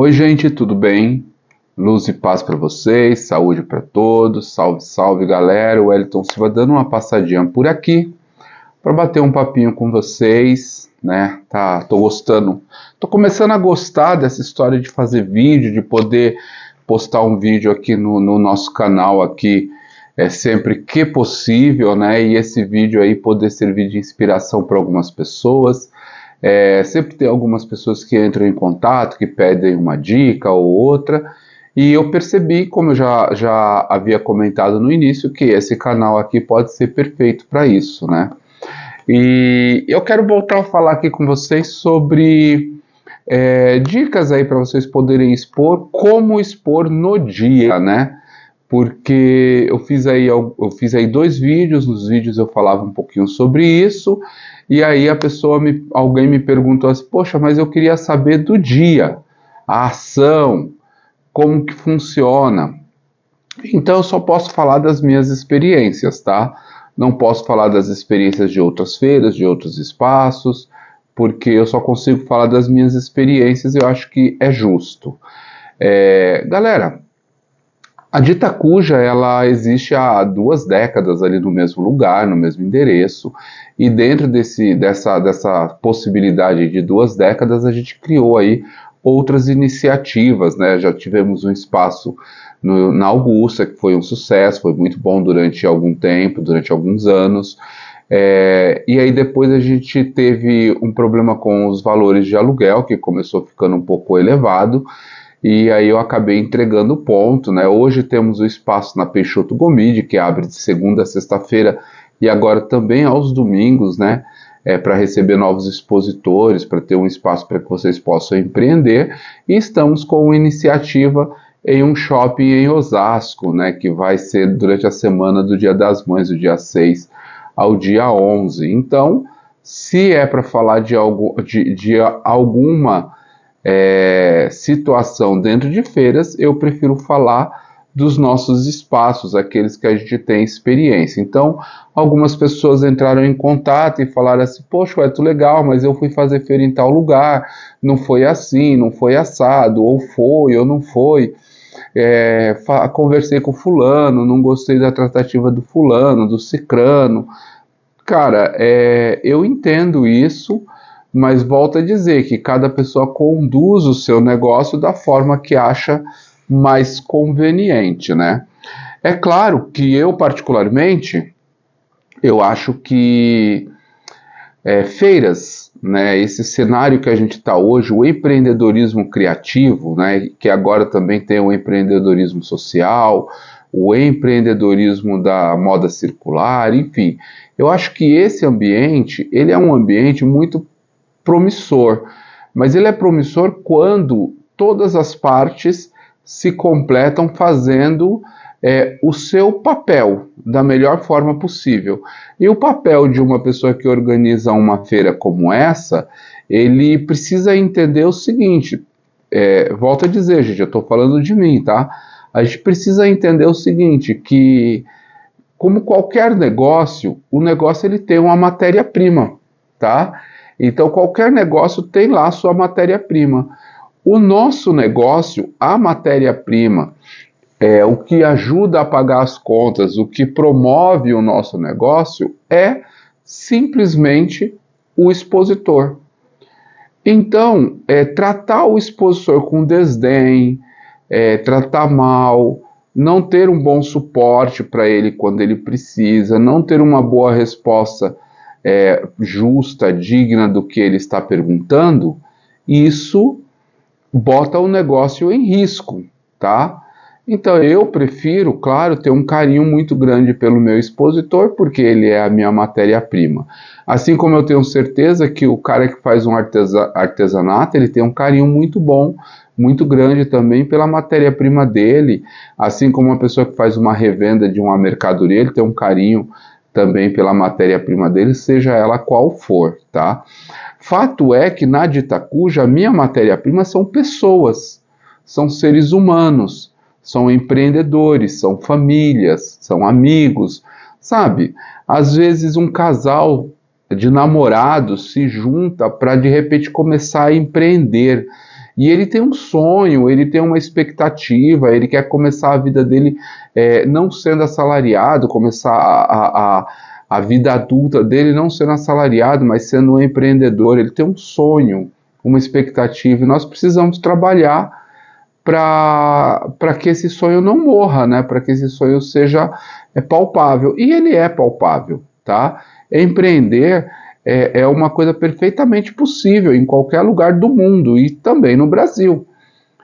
Oi, gente, tudo bem? Luz e paz para vocês, saúde para todos, salve, salve galera. O Wellington Silva dando uma passadinha por aqui para bater um papinho com vocês, né? Tô gostando, tô começando a gostar dessa história de fazer vídeo, de poder postar um vídeo aqui no nosso canal aqui sempre que possível, né? E esse vídeo aí poder servir de inspiração para algumas pessoas. Sempre tem algumas pessoas que entram em contato, que pedem uma dica ou outra, e eu percebi, como eu já havia comentado no início, que esse canal aqui pode ser perfeito para isso, né? E eu quero voltar a falar aqui com vocês sobre dicas aí para vocês poderem expor, como expor no dia, né? Porque eu fiz aí 2 vídeos, nos vídeos eu falava um pouquinho sobre isso, e aí alguém me perguntou assim, poxa, mas eu queria saber do dia, a ação, como que funciona. Então eu só posso falar das minhas experiências, tá? Não posso falar das experiências de outras feiras, de outros espaços, porque eu só consigo falar das minhas experiências e eu acho que é justo. Galera, a Dita Cuja, ela existe há 2 décadas ali no mesmo lugar, no mesmo endereço, e dentro dessa possibilidade de 2 décadas, a gente criou aí outras iniciativas, né? Já tivemos um espaço na Augusta, que foi um sucesso, foi muito bom durante algum tempo, durante alguns anos, e aí depois a gente teve um problema com os valores de aluguel, que começou ficando um pouco elevado, e aí eu acabei entregando o ponto, né? Hoje temos o espaço na Peixoto Gomide, que abre de segunda a sexta-feira e agora também aos domingos, né? Para receber novos expositores, para ter um espaço para que vocês possam empreender. E estamos com uma iniciativa em um shopping em Osasco, né? Que vai ser durante a semana do Dia das Mães, do dia 6 ao dia 11. Então, se é para falar de alguma situação dentro de feiras, eu prefiro falar dos nossos espaços, aqueles que a gente tem experiência. Então, algumas pessoas entraram em contato e falaram assim, poxa, é legal, mas eu fui fazer feira em tal lugar, não foi assim, não foi assado, ou foi, ou não foi. Conversei com o fulano, não gostei da tratativa do fulano, do cicrano. Cara, eu entendo isso, mas volto a dizer que cada pessoa conduz o seu negócio da forma que acha mais conveniente, né? É claro que eu, particularmente, eu acho que feiras, né, esse cenário que a gente está hoje, o empreendedorismo criativo, né, que agora também tem o empreendedorismo social, o empreendedorismo da moda circular, enfim, eu acho que esse ambiente, ele é um ambiente muito promissor, mas ele é promissor quando todas as partes se completam fazendo o seu papel da melhor forma possível. E o papel de uma pessoa que organiza uma feira como essa, ele precisa entender o seguinte, volto a dizer, gente, eu estou falando de mim, tá? A gente precisa entender o seguinte, que como qualquer negócio, o negócio ele tem uma matéria-prima, tá? Então, qualquer negócio tem lá a sua matéria-prima. O nosso negócio, a matéria-prima, o que ajuda a pagar as contas, o que promove o nosso negócio é simplesmente o expositor. Então, tratar o expositor com desdém, tratar mal, não ter um bom suporte para ele quando ele precisa, não ter uma boa resposta justa, digna do que ele está perguntando, isso bota o negócio em risco, tá? Então eu prefiro, claro, ter um carinho muito grande pelo meu expositor, porque ele é a minha matéria-prima. Assim como eu tenho certeza que o cara que faz um artesanato, ele tem um carinho muito bom, muito grande também pela matéria-prima dele, assim como uma pessoa que faz uma revenda de uma mercadoria, ele tem um carinho também pela matéria-prima dele, seja ela qual for, tá? Fato é que na Dita Cuja, a minha matéria-prima são pessoas, são seres humanos, são empreendedores, são famílias, são amigos, sabe? Às vezes um casal de namorados se junta para de repente começar a empreender. E ele tem um sonho, ele tem uma expectativa, ele quer começar a vida dele não sendo assalariado, começar a vida adulta dele não sendo assalariado, mas sendo um empreendedor. Ele tem um sonho, uma expectativa, e nós precisamos trabalhar para que esse sonho não morra, né? Para que esse sonho seja palpável. E ele é palpável, tá? Empreender é uma coisa perfeitamente possível em qualquer lugar do mundo e também no Brasil.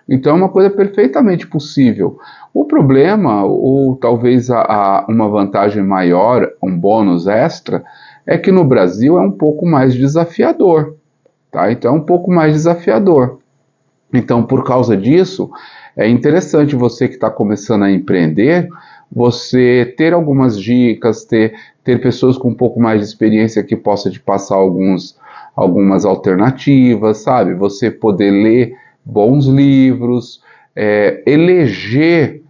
Então é uma coisa perfeitamente possível. O problema, ou talvez uma vantagem maior, um bônus extra, é que no Brasil é um pouco mais desafiador, tá? Então é um pouco mais desafiador. Então, por causa disso, é interessante você que está começando a empreender, você ter algumas dicas, ter pessoas com um pouco mais de experiência que possa te passar algumas alternativas, sabe? Você poder ler bons livros, eleger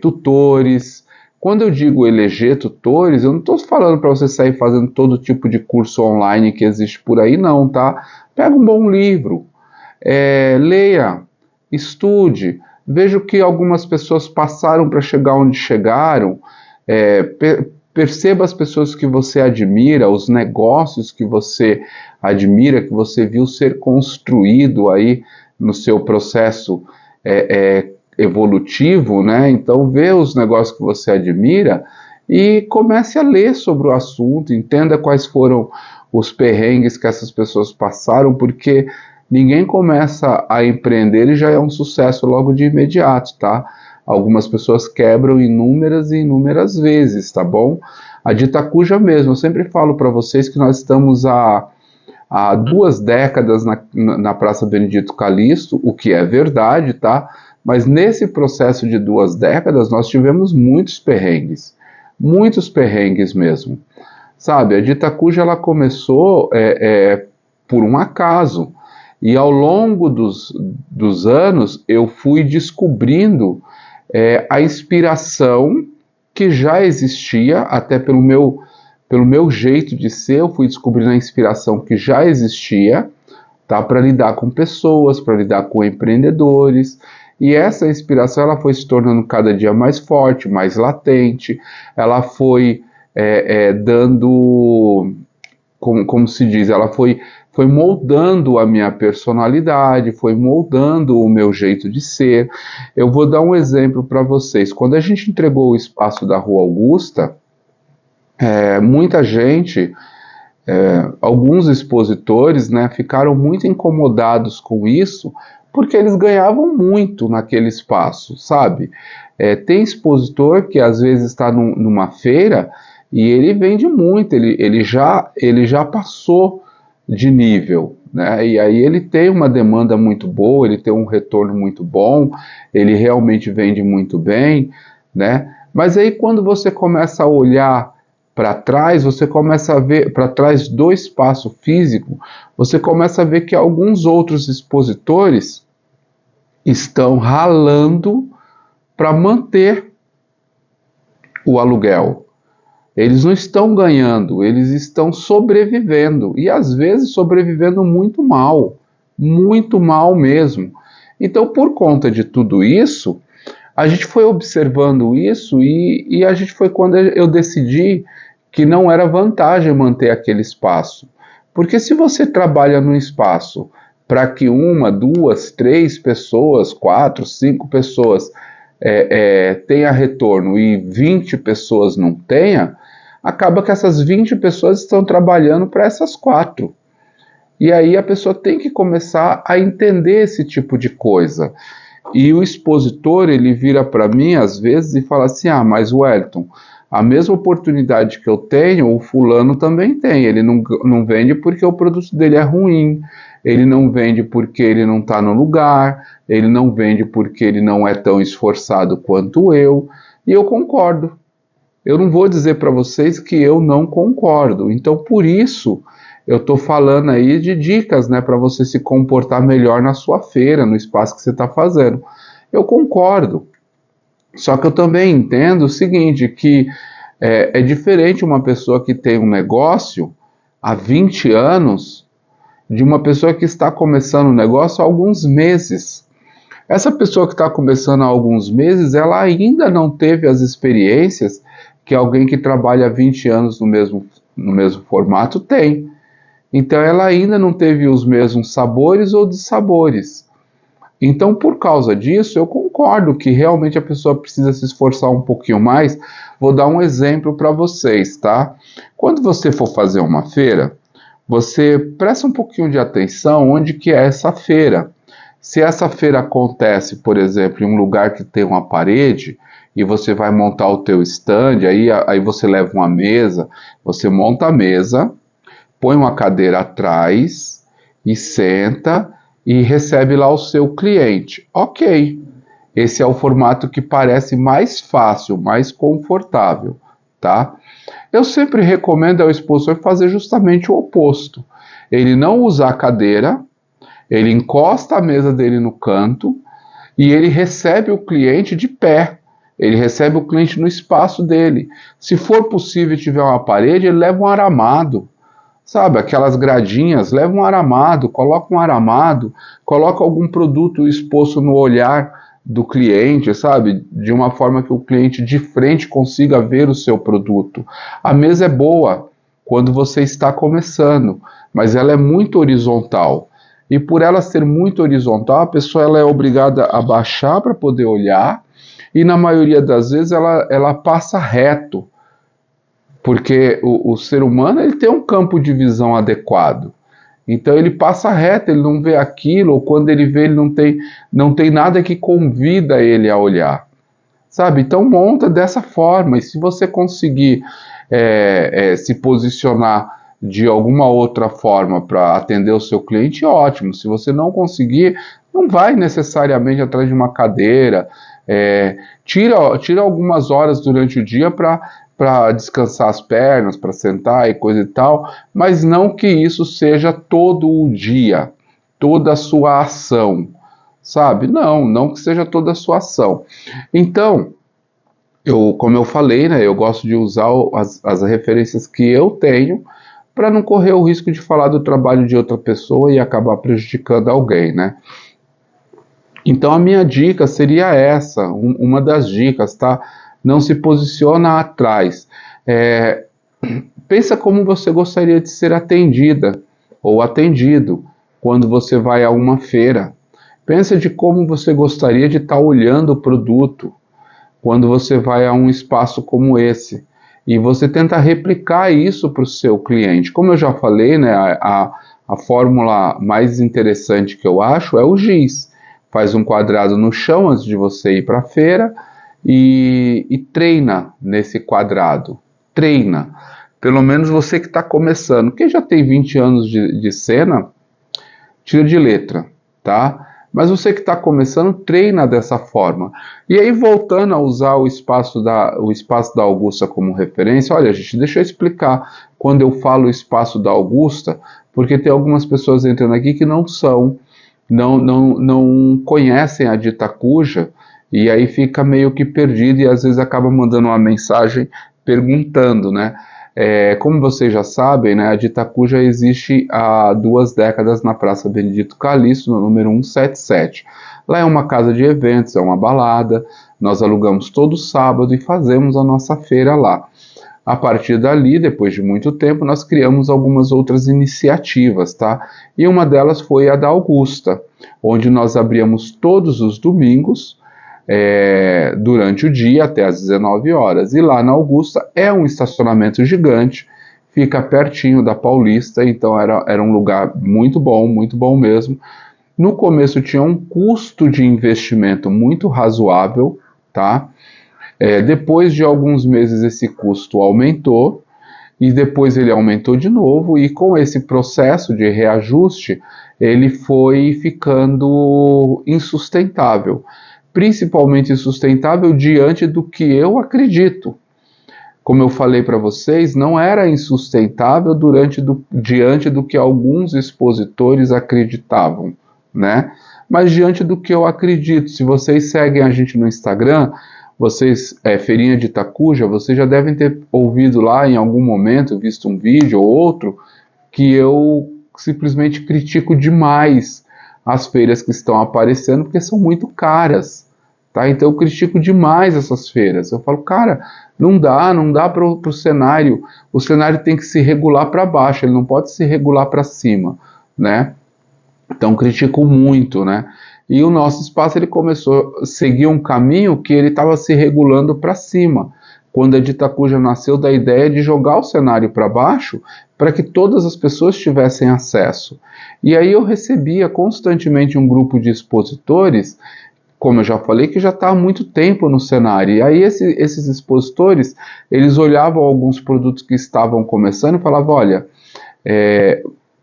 tutores. Quando eu digo eleger tutores, eu não estou falando para você sair fazendo todo tipo de curso online que existe por aí, não, tá? Pega um bom livro, leia, estude, veja o que algumas pessoas passaram para chegar onde chegaram, perceba as pessoas que você admira, os negócios que você admira, que você viu ser construído aí no seu processo evolutivo, né? Então vê os negócios que você admira e comece a ler sobre o assunto, entenda quais foram os perrengues que essas pessoas passaram, porque ninguém começa a empreender e já é um sucesso logo de imediato, tá? Algumas pessoas quebram inúmeras e inúmeras vezes, tá bom? A de Itacuja mesmo, eu sempre falo para vocês que nós estamos há 2 décadas na Praça Benedito Calixto, o que é verdade, tá? Mas nesse processo de 2 décadas nós tivemos muitos perrengues mesmo. Sabe, a de Itacuja ela começou por um acaso, e ao longo dos anos eu fui descobrindo a inspiração que já existia, até pelo meu jeito de ser, eu fui descobrindo a inspiração que já existia, tá, para lidar com pessoas, para lidar com empreendedores, e essa inspiração ela foi se tornando cada dia mais forte, mais latente, ela foi dando, como se diz, ela foi moldando a minha personalidade, foi moldando o meu jeito de ser. Eu vou dar um exemplo para vocês. Quando a gente entregou o espaço da Rua Augusta, muita gente, alguns expositores, né, ficaram muito incomodados com isso, porque eles ganhavam muito naquele espaço, sabe? Tem expositor que às vezes está numa feira e ele vende muito, ele já passou de nível, né? E aí ele tem uma demanda muito boa, ele tem um retorno muito bom, ele realmente vende muito bem, né? Mas aí quando você começa a olhar para trás, você começa a ver, para trás do espaço físico, você começa a ver que alguns outros expositores estão ralando para manter o aluguel. Eles não estão ganhando, eles estão sobrevivendo, e às vezes sobrevivendo muito mal mesmo. Então, por conta de tudo isso, a gente foi observando isso e a gente foi quando eu decidi que não era vantagem manter aquele espaço. Porque se você trabalha num espaço para que 1, 2, 3 pessoas, 4, 5 pessoas tenha retorno e 20 pessoas não tenha, acaba que essas 20 pessoas estão trabalhando para essas 4. E aí a pessoa tem que começar a entender esse tipo de coisa. E o expositor, ele vira para mim às vezes e fala assim, mas Wellington, a mesma oportunidade que eu tenho, o fulano também tem. Ele não vende porque o produto dele é ruim, ele não vende porque ele não está no lugar, ele não vende porque ele não é tão esforçado quanto eu. E eu concordo. Eu não vou dizer para vocês que eu não concordo. Então, por isso, eu estou falando aí de dicas, né, para você se comportar melhor na sua feira, no espaço que você está fazendo. Eu concordo. Só que eu também entendo o seguinte, que é diferente uma pessoa que tem um negócio há 20 anos de uma pessoa que está começando o negócio há alguns meses. Essa pessoa que está começando há alguns meses, ela ainda não teve as experiências que alguém que trabalha há 20 anos no mesmo formato tem. Então ela ainda não teve os mesmos sabores ou dissabores. Então, por causa disso, eu concordo que realmente a pessoa precisa se esforçar um pouquinho mais. Vou dar um exemplo para vocês, tá? Quando você for fazer uma feira, você presta um pouquinho de atenção onde que é essa feira. Se essa feira acontece, por exemplo, em um lugar que tem uma parede, e você vai montar o teu stand, aí você leva uma mesa, você monta a mesa, põe uma cadeira atrás e senta e recebe lá o seu cliente. Ok, esse é o formato que parece mais fácil, mais confortável, tá? Eu sempre recomendo ao expositor fazer justamente o oposto. Ele não usar a cadeira, ele encosta a mesa dele no canto e ele recebe o cliente de pé. Ele recebe o cliente no espaço dele. Se for possível e tiver uma parede, ele leva um aramado. Sabe, aquelas gradinhas, leva um aramado, coloca algum produto exposto no olhar do cliente, sabe? De uma forma que o cliente de frente consiga ver o seu produto. A mesa é boa quando você está começando, mas ela é muito horizontal. E por ela ser muito horizontal, a pessoa ela é obrigada a baixar para poder olhar, e na maioria das vezes ela passa reto, porque o ser humano ele tem um campo de visão adequado. Então ele passa reto, ele não vê aquilo, ou quando ele vê, ele não tem nada que convida ele a olhar. Sabe? Então monta dessa forma, e se você conseguir se posicionar de alguma outra forma para atender o seu cliente, ótimo. Se você não conseguir, não vai necessariamente atrás de uma cadeira, tira algumas horas durante o dia para descansar as pernas, para sentar e coisa e tal, mas não que isso seja todo o dia, toda a sua ação, sabe? Não que seja toda a sua ação. Então, como eu falei, né, eu gosto de usar as referências que eu tenho para não correr o risco de falar do trabalho de outra pessoa e acabar prejudicando alguém, né? Então a minha dica seria essa, uma das dicas, tá? Não se posiciona atrás. Pensa como você gostaria de ser atendida ou atendido quando você vai a uma feira. Pensa de como você gostaria de estar olhando o produto quando você vai a um espaço como esse. E você tenta replicar isso para o seu cliente. Como eu já falei, né, a fórmula mais interessante que eu acho é o giz. Faz um quadrado no chão antes de você ir para a feira e treina nesse quadrado. Treina. Pelo menos você que está começando. Quem já tem 20 anos de cena, tira de letra, tá? Mas você que está começando, treina dessa forma. E aí, voltando a usar o espaço da Augusta como referência, olha, gente, deixa eu explicar quando eu falo espaço da Augusta, porque tem algumas pessoas entrando aqui que não conhecem a Ditacuja, e aí fica meio que perdido e às vezes acaba mandando uma mensagem perguntando, né? Como vocês já sabem, né, a Ditacuja existe há 2 décadas na Praça Benedito Calixto, no número 177. Lá é uma casa de eventos, é uma balada, nós alugamos todo sábado e fazemos a nossa feira lá. A partir dali, depois de muito tempo, nós criamos algumas outras iniciativas, tá? E uma delas foi a da Augusta, onde nós abríamos todos os domingos, durante o dia até às 19 horas. E lá na Augusta é um estacionamento gigante, fica pertinho da Paulista, então era um lugar muito bom mesmo. No começo tinha um custo de investimento muito razoável, tá? Depois de alguns meses esse custo aumentou, e depois ele aumentou de novo, e com esse processo de reajuste, ele foi ficando insustentável. Principalmente insustentável diante do que eu acredito. Como eu falei para vocês, não era insustentável diante do que alguns expositores acreditavam, né? Mas diante do que eu acredito. Se vocês seguem a gente no Instagram, Feirinha de Itacuja, vocês já devem ter ouvido lá em algum momento, visto um vídeo ou outro, que eu simplesmente critico demais as feiras que estão aparecendo, porque são muito caras, tá? Então eu critico demais essas feiras. Eu falo, cara, não dá para o cenário. O cenário tem que se regular para baixo, ele não pode se regular para cima, né? Então critico muito, né? E o nosso espaço ele começou a seguir um caminho que ele estava se regulando para cima. Quando a Ditacuja nasceu da ideia de jogar o cenário para baixo para que todas as pessoas tivessem acesso. E aí eu recebia constantemente um grupo de expositores, como eu já falei, que já está há muito tempo no cenário. E aí esses expositores, eles olhavam alguns produtos que estavam começando e falavam, olha,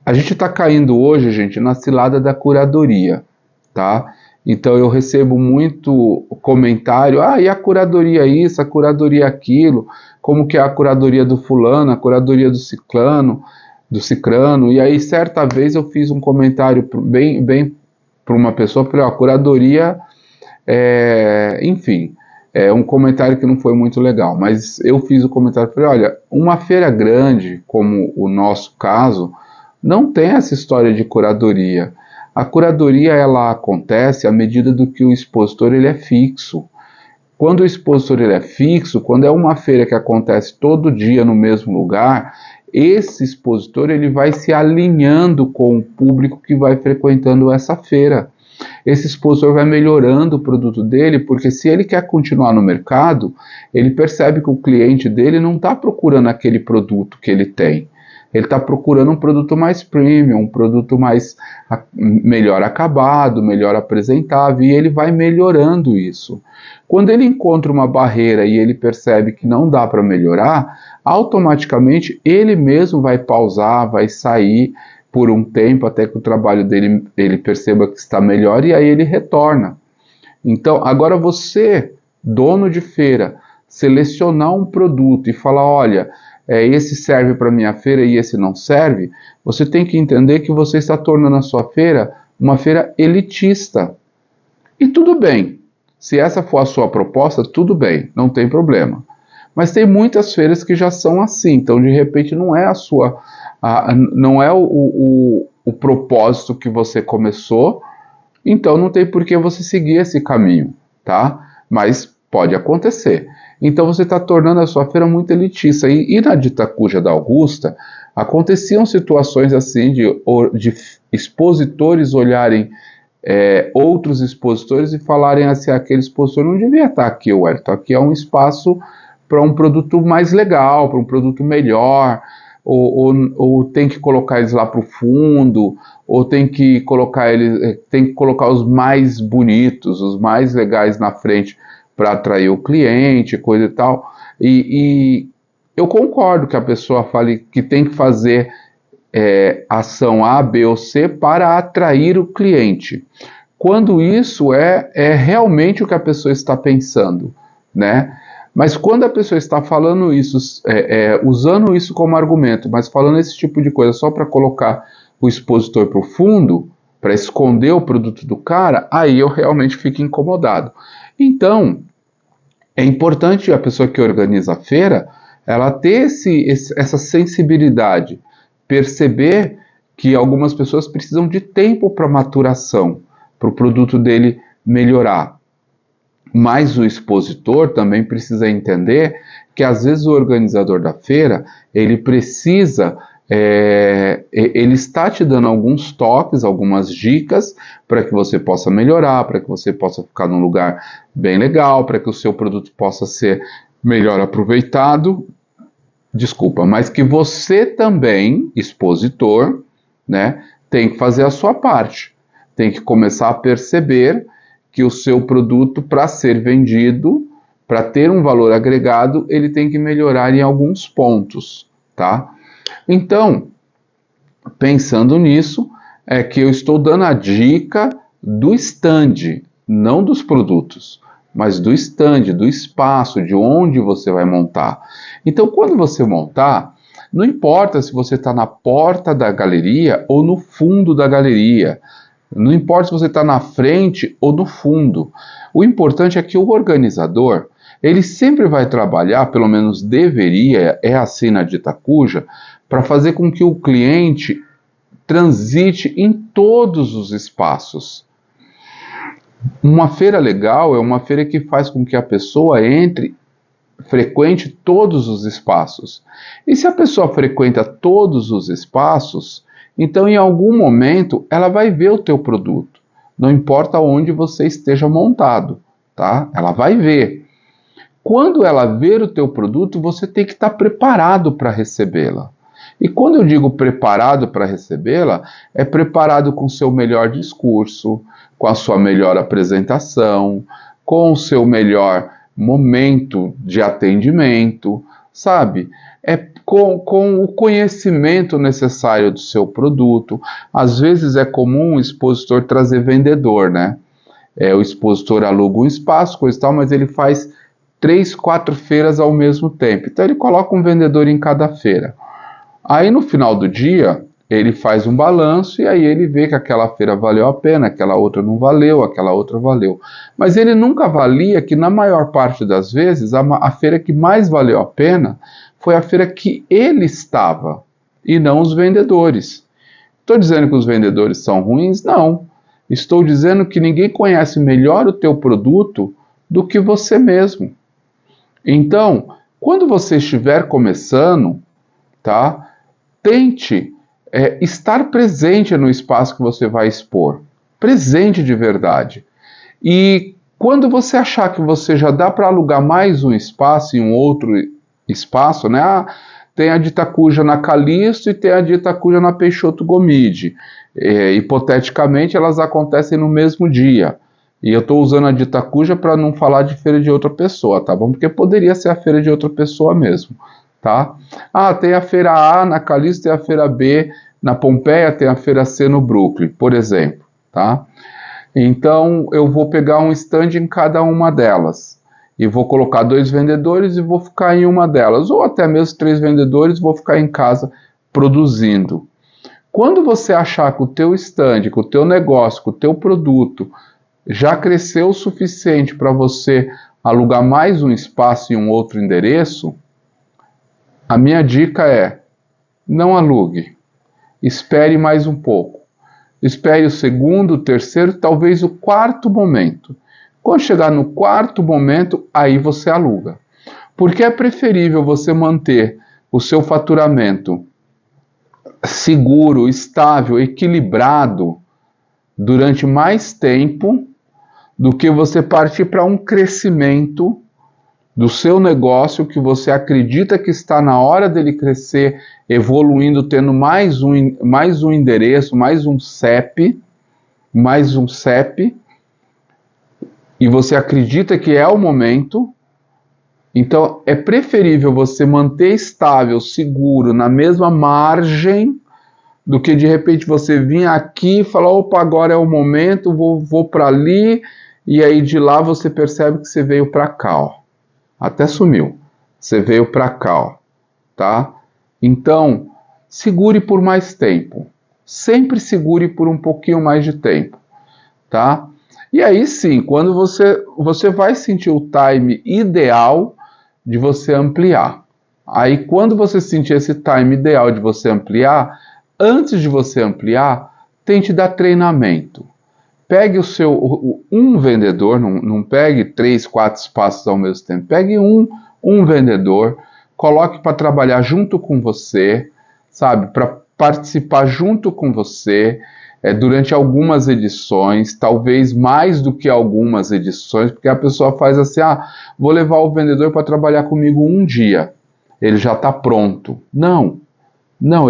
a gente está caindo hoje, gente, na cilada da curadoria, tá? Então eu recebo muito comentário, e a curadoria isso, a curadoria aquilo, como que é a curadoria do fulano, a curadoria do cicrano, e aí certa vez eu fiz um comentário bem para uma pessoa, falei, a curadoria, enfim, um comentário que não foi muito legal, mas eu fiz o comentário, falei, olha, uma feira grande, como o nosso caso, não tem essa história de curadoria. A curadoria ela acontece à medida do que o expositor ele é fixo. Quando o expositor ele é fixo, quando é uma feira que acontece todo dia no mesmo lugar, esse expositor ele vai se alinhando com o público que vai frequentando essa feira. Esse expositor vai melhorando o produto dele, porque se ele quer continuar no mercado, ele percebe que o cliente dele não está procurando aquele produto que ele tem. Ele está procurando um produto mais premium, um produto melhor acabado, melhor apresentável, e ele vai melhorando isso. Quando ele encontra uma barreira e ele percebe que não dá para melhorar, automaticamente ele mesmo vai pausar, vai sair por um tempo até que o trabalho dele ele perceba que está melhor e aí ele retorna. Então, agora você, dono de feira, selecionar um produto e falar, olha, esse serve para minha feira e esse não serve, você tem que entender que você está tornando a sua feira uma feira elitista. E tudo bem, se essa for a sua proposta, tudo bem, não tem problema. Mas tem muitas feiras que já são assim, então de repente não é não é o propósito que você começou, então não tem por que você seguir esse caminho, tá? Mas pode acontecer. Então você está tornando a sua feira muito elitista. E na Ditacuja da Augusta, aconteciam situações assim de expositores olharem outros expositores e falarem assim, aquele expositor não devia estar aqui, Wellington, aqui é um espaço para um produto mais legal, para um produto melhor, ou tem que colocar eles lá para o fundo, ou tem que colocar os mais bonitos, os mais legais na frente, para atrair o cliente, coisa e tal. E eu concordo que a pessoa fale que tem que fazer ação A, B ou C para atrair o cliente. Quando isso é realmente o que a pessoa está pensando, né? Mas quando a pessoa está falando isso, usando isso como argumento, mas falando esse tipo de coisa só para colocar o expositor para o fundo, para esconder o produto do cara, aí eu realmente fico incomodado. Então, é importante a pessoa que organiza a feira, ela ter essa sensibilidade, perceber que algumas pessoas precisam de tempo para maturação, para o produto dele melhorar. Mas o expositor também precisa entender que às vezes o organizador da feira, ele precisa... ele está te dando alguns toques, algumas dicas para que você possa melhorar, para que você possa ficar num lugar bem legal, para que o seu produto possa ser melhor aproveitado. Desculpa, mas que você também, expositor, né, tem que fazer a sua parte. Tem que começar a perceber que o seu produto, para ser vendido, para ter um valor agregado, ele tem que melhorar em alguns pontos, tá? Então, pensando nisso, é que eu estou dando a dica do stand, não dos produtos, mas do stand, do espaço, de onde você vai montar. Então, quando você montar, não importa se você está na porta da galeria ou no fundo da galeria, não importa se você está na frente ou no fundo. O importante é que o organizador, ele sempre vai trabalhar, pelo menos deveria, é assim na Ditacuja, para fazer com que o cliente transite em todos os espaços. Uma feira legal é uma feira que faz com que a pessoa frequente todos os espaços. E se a pessoa frequenta todos os espaços, então em algum momento ela vai ver o teu produto. Não importa onde você esteja montado, tá? Ela vai ver. Quando ela ver o teu produto, você tem que estar preparado para recebê-la. E quando eu digo preparado para recebê-la, é preparado com o seu melhor discurso, com a sua melhor apresentação, com o seu melhor momento de atendimento, sabe? Com o conhecimento necessário do seu produto. Às vezes é comum o expositor trazer vendedor, né? O expositor aluga um espaço, coisa e tal, mas ele faz 3, 4 feiras ao mesmo tempo. Então ele coloca um vendedor em cada feira. Aí no final do dia, ele faz um balanço e aí ele vê que aquela feira valeu a pena, aquela outra não valeu, aquela outra valeu. Mas ele nunca avalia que na maior parte das vezes a feira que mais valeu a pena foi a feira que ele estava e não os vendedores. Estou dizendo que os vendedores são ruins? Não. Estou dizendo que ninguém conhece melhor o teu produto do que você mesmo. Então, quando você estiver começando, tá? Tente estar presente no espaço que você vai expor. Presente de verdade. E quando você achar que você já dá para alugar mais um espaço e um outro espaço, né? Tem a de Itacuja na Calixto e tem a de Itacuja na Peixoto Gomide. Hipoteticamente, elas acontecem no mesmo dia. E eu estou usando a de Itacuja para não falar de feira de outra pessoa, tá bom? Porque poderia ser a feira de outra pessoa mesmo. Tá? Tem a feira A na Calixto, tem a feira B na Pompeia, tem a feira C no Brooklyn, por exemplo, tá? Então eu vou pegar um stand em cada uma delas e vou colocar 2 vendedores e vou ficar em uma delas, ou até mesmo 3 vendedores e vou ficar em casa produzindo. Quando você achar que o teu stand, que o teu negócio, que o teu produto já cresceu o suficiente para você alugar mais um espaço em um outro endereço, a minha dica é, não alugue, espere mais um pouco, espere o segundo, o terceiro, talvez o quarto momento. Quando chegar no quarto momento, aí você aluga. Porque é preferível você manter o seu faturamento seguro, estável, equilibrado durante mais tempo do que você partir para um crescimento do seu negócio que você acredita que está na hora dele crescer, evoluindo, tendo mais um endereço, mais um CEP, e você acredita que é o momento. Então é preferível você manter estável, seguro, na mesma margem, do que de repente você vir aqui e falar, opa, agora é o momento, vou para ali, e aí de lá você percebe que você veio para cá, ó. Até sumiu. Você veio para cá, ó, tá? Então, segure por mais tempo. Sempre segure por um pouquinho mais de tempo, tá? E aí sim, quando você vai sentir o time ideal de você ampliar. Aí quando você sentir esse time ideal de você ampliar, antes de você ampliar, tente dar treinamento. Pegue um vendedor, não pegue 3, 4 espaços ao mesmo tempo. Pegue um vendedor, coloque para trabalhar junto com você, sabe? Para participar junto com você durante algumas edições, talvez mais do que algumas edições, porque a pessoa faz assim, vou levar o vendedor para trabalhar comigo um dia, ele já está pronto. Não,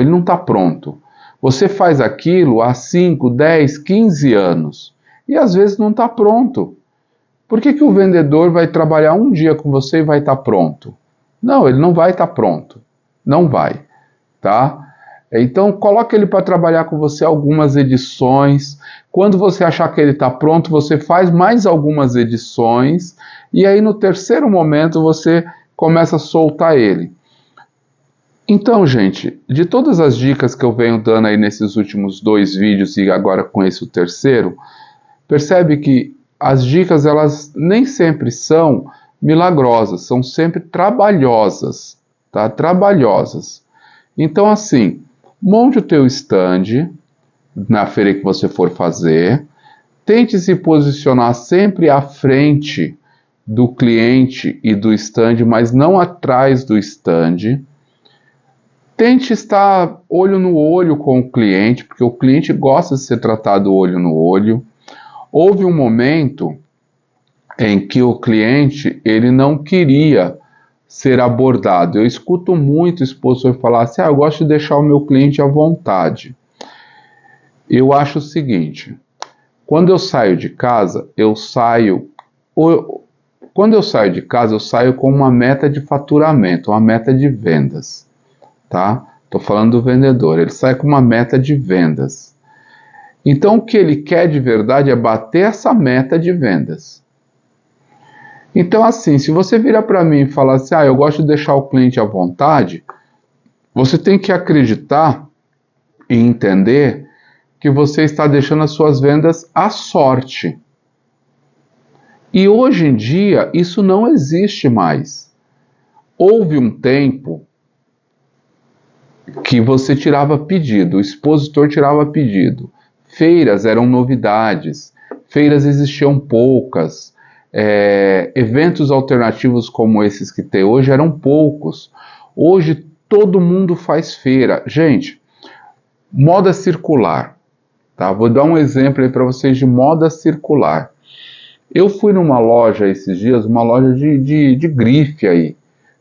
ele não está pronto. Você faz aquilo há 5, 10, 15 anos e às vezes não está pronto. Por que o vendedor vai trabalhar um dia com você e vai estar pronto? Não, ele não vai estar pronto. Não vai, tá? Então, coloque ele para trabalhar com você algumas edições. Quando você achar que ele está pronto, você faz mais algumas edições e aí no terceiro momento você começa a soltar ele. Então, gente, de todas as dicas que eu venho dando aí nesses últimos 2 vídeos e agora com esse o terceiro, percebe que as dicas, elas nem sempre são milagrosas, são sempre trabalhosas, tá? Trabalhosas. Então, assim, monte o teu stand, na feira que você for fazer. Tente se posicionar sempre à frente do cliente e do stand, mas não atrás do stand. Tente estar olho no olho com o cliente, porque o cliente gosta de ser tratado olho no olho. Houve um momento em que o cliente ele não queria ser abordado. Eu escuto muito expositor falar assim, eu gosto de deixar o meu cliente à vontade. Eu acho o seguinte, quando eu saio de casa, eu saio com uma meta de faturamento, uma meta de vendas, tá? Estou falando do vendedor, ele sai com uma meta de vendas. Então, o que ele quer de verdade é bater essa meta de vendas. Então, assim, se você vira para mim e fala assim, eu gosto de deixar o cliente à vontade, você tem que acreditar e entender que você está deixando as suas vendas à sorte. E hoje em dia, isso não existe mais. Houve um tempo que você tirava pedido, o expositor tirava pedido. Feiras eram novidades, feiras existiam poucas, eventos alternativos como esses que tem hoje eram poucos. Hoje todo mundo faz feira. Gente, moda circular, tá? Vou dar um exemplo aí para vocês de moda circular. Eu fui numa loja esses dias, uma loja de grife aí.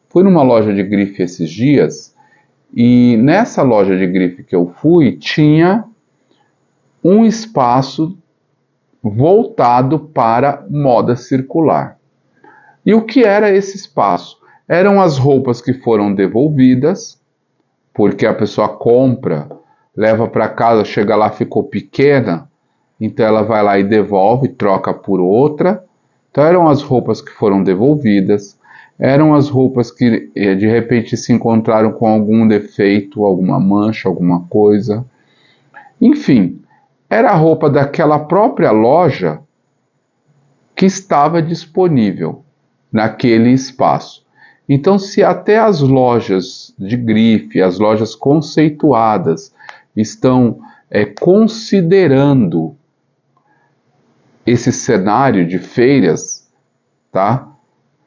Fui numa loja de grife esses dias e nessa loja de grife que eu fui, tinha um espaço voltado para moda circular. E o que era esse espaço? Eram as roupas que foram devolvidas, porque a pessoa compra, leva para casa, chega lá, ficou pequena, então ela vai lá e devolve, troca por outra. Então eram as roupas que foram devolvidas, eram as roupas que de repente se encontraram com algum defeito, alguma mancha, alguma coisa. Enfim, era a roupa daquela própria loja que estava disponível naquele espaço. Então, se até as lojas de grife, as lojas conceituadas, estão considerando esse cenário de feiras, tá?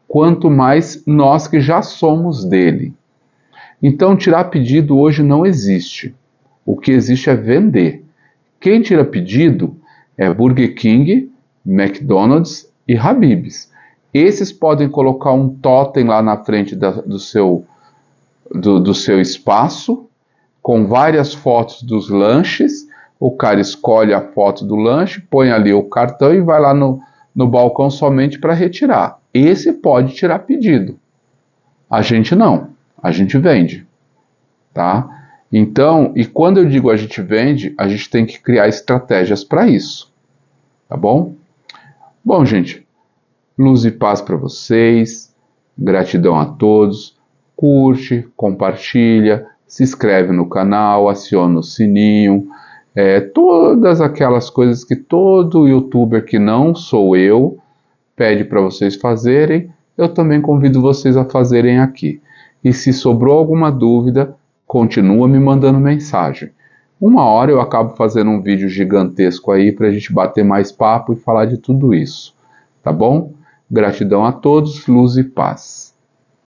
Quanto mais nós que já somos dele. Então, tirar pedido hoje não existe. O que existe é vender. Quem tira pedido é Burger King, McDonald's e Habib's. Esses podem colocar um totem lá na frente do seu espaço, com várias fotos dos lanches. O cara escolhe a foto do lanche, põe ali o cartão e vai lá no balcão somente para retirar. Esse pode tirar pedido. A gente não, a gente vende, tá? Então, e quando eu digo a gente vende, a gente tem que criar estratégias para isso, tá bom? Bom, gente, luz e paz para vocês, gratidão a todos, curte, compartilha, se inscreve no canal, aciona o sininho, todas aquelas coisas que todo youtuber que não sou eu pede para vocês fazerem, eu também convido vocês a fazerem aqui. E se sobrou alguma dúvida, continua me mandando mensagem. Uma hora eu acabo fazendo um vídeo gigantesco aí para a gente bater mais papo e falar de tudo isso. Tá bom? Gratidão a todos, luz e paz.